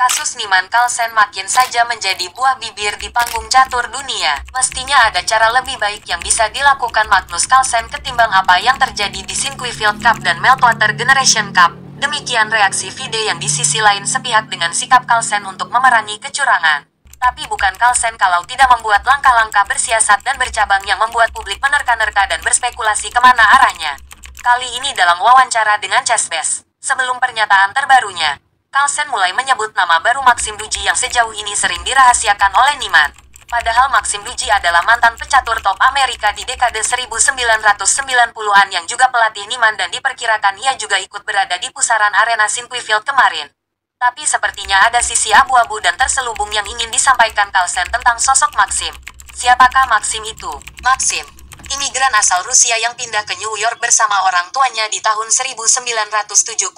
Kasus Niemann Carlsen makin saja menjadi buah bibir di panggung catur dunia. Mestinya ada cara lebih baik yang bisa dilakukan Magnus Carlsen ketimbang apa yang terjadi di Sinquefield Cup dan Meltwater Generation Cup. Demikian reaksi Vide yang di sisi lain sepihak dengan sikap Carlsen untuk memerangi kecurangan. Tapi bukan Carlsen kalau tidak membuat langkah-langkah bersiasat dan bercabang yang membuat publik menerka-nerka dan berspekulasi kemana arahnya. Kali ini dalam wawancara dengan Chessbase, sebelum pernyataan terbarunya, Carlsen mulai menyebut nama baru Maxime Duji yang sejauh ini sering dirahasiakan oleh Niemann. Padahal Maxime Duji adalah mantan pecatur top Amerika di dekade 1990-an yang juga pelatih Niemann dan diperkirakan ia juga ikut berada di pusaran arena Sinquefield kemarin. Tapi sepertinya ada sisi abu-abu dan terselubung yang ingin disampaikan Carlsen tentang sosok Maxime. Siapakah Maxime itu? Maxime, imigran asal Rusia yang pindah ke New York bersama orang tuanya di tahun 1977.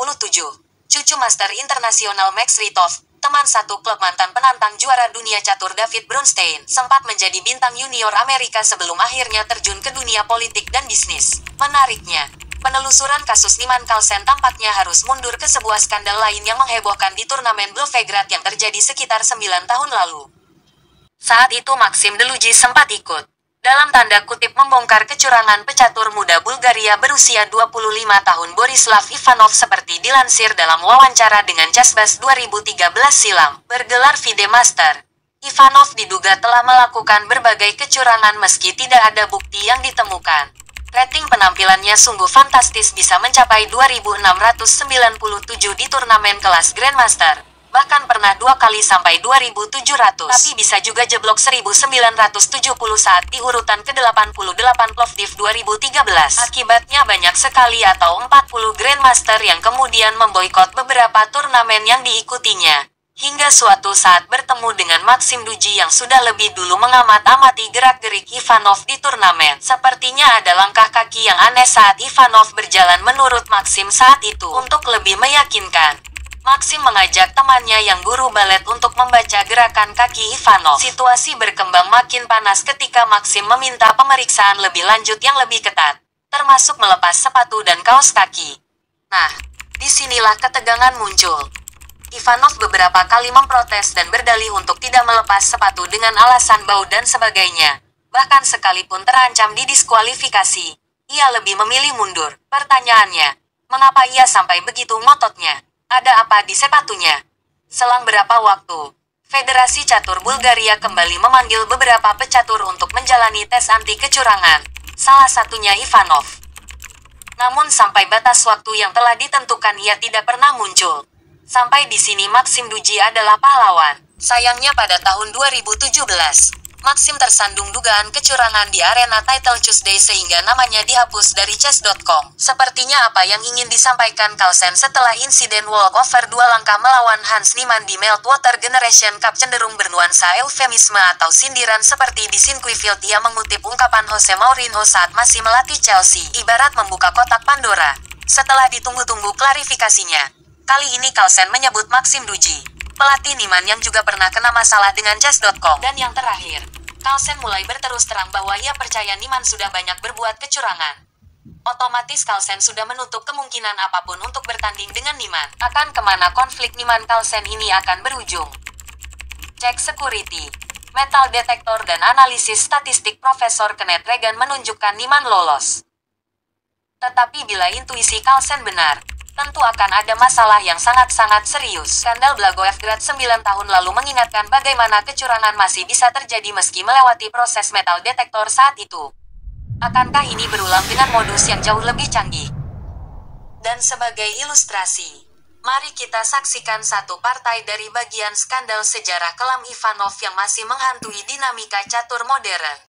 Cucu Master Internasional Max Ritov, teman satu klub mantan penantang juara dunia catur David Bronstein, sempat menjadi bintang junior Amerika sebelum akhirnya terjun ke dunia politik dan bisnis. Menariknya, penelusuran kasus Niemann Carlsen tampaknya harus mundur ke sebuah skandal lain yang menghebohkan di turnamen Belgrade yang terjadi sekitar 9 tahun lalu. Saat itu Maxime Deluji sempat ikut, dalam tanda kutip, membongkar kecurangan pecatur muda Bulgaria berusia 25 tahun Borislav Ivanov seperti dilansir dalam wawancara dengan Chessbase 2013 silam, bergelar FIDE Master. Ivanov diduga telah melakukan berbagai kecurangan meski tidak ada bukti yang ditemukan. Rating penampilannya sungguh fantastis, bisa mencapai 2.697 di turnamen kelas Grandmaster. Bahkan pernah 2 kali sampai 2.700. Tapi bisa juga jeblok 1.970 saat di urutan ke-88 Plovdiv 2013. Akibatnya banyak sekali atau 40 Grandmaster yang kemudian memboikot beberapa turnamen yang diikutinya. Hingga suatu saat bertemu dengan Maxime Duji yang sudah lebih dulu mengamat-amati gerak-gerik Ivanov di turnamen. Sepertinya ada langkah kaki yang aneh saat Ivanov berjalan menurut Maxime saat itu. Untuk lebih meyakinkan, Maxime mengajak temannya yang guru balet untuk membaca gerakan kaki Ivanov. Situasi berkembang makin panas ketika Maxime meminta pemeriksaan lebih lanjut yang lebih ketat, termasuk melepas sepatu dan kaos kaki. Nah, disinilah ketegangan muncul. Ivanov beberapa kali memprotes dan berdalih untuk tidak melepas sepatu dengan alasan bau dan sebagainya. Bahkan sekalipun terancam didiskualifikasi, ia lebih memilih mundur. Pertanyaannya, mengapa ia sampai begitu ngototnya? Ada apa di sepatunya? Selang berapa waktu, Federasi Catur Bulgaria kembali memanggil beberapa pecatur untuk menjalani tes anti kecurangan, salah satunya Ivanov. Namun sampai batas waktu yang telah ditentukan ia tidak pernah muncul. Sampai di sini Maxime Duji adalah pahlawan. Sayangnya pada tahun 2017, Maxime tersandung dugaan kecurangan di arena Title Tuesday sehingga namanya dihapus dari chess.com. Sepertinya apa yang ingin disampaikan Carlsen setelah insiden walkover 2 langkah melawan Hans Niemann di Meltwater Generation Cup cenderung bernuansa eufemisme atau sindiran seperti di Sinquefield. Ia mengutip ungkapan Jose Mourinho saat masih melatih Chelsea, ibarat membuka kotak Pandora. Setelah ditunggu-tunggu klarifikasinya, kali ini Carlsen menyebut Maxime Duji, pelatih Niemann yang juga pernah kena masalah dengan chess.com. Dan yang terakhir, Carlsen mulai berterus terang bahwa ia percaya Niemann sudah banyak berbuat kecurangan. Otomatis Carlsen sudah menutup kemungkinan apapun untuk bertanding dengan Niemann. Akan kemana konflik Niemann Carlsen ini akan berujung? Cek security, metal detektor dan analisis statistik Profesor Kenneth Regan menunjukkan Niemann lolos. Tetapi bila intuisi Carlsen benar, tentu akan ada masalah yang sangat-sanat serius. Skandal Belgrade 9 tahun lalu mengingatkan bagaimana kecurangan masih bisa terjadi meski melewati proses metal detektor saat itu. Akankah ini berulang dengan modus yang jauh lebih canggih? Dan sebagai ilustrasi, mari kita saksikan satu partai dari bagian skandal sejarah kelam Ivanov yang masih menghantui dinamika catur modern.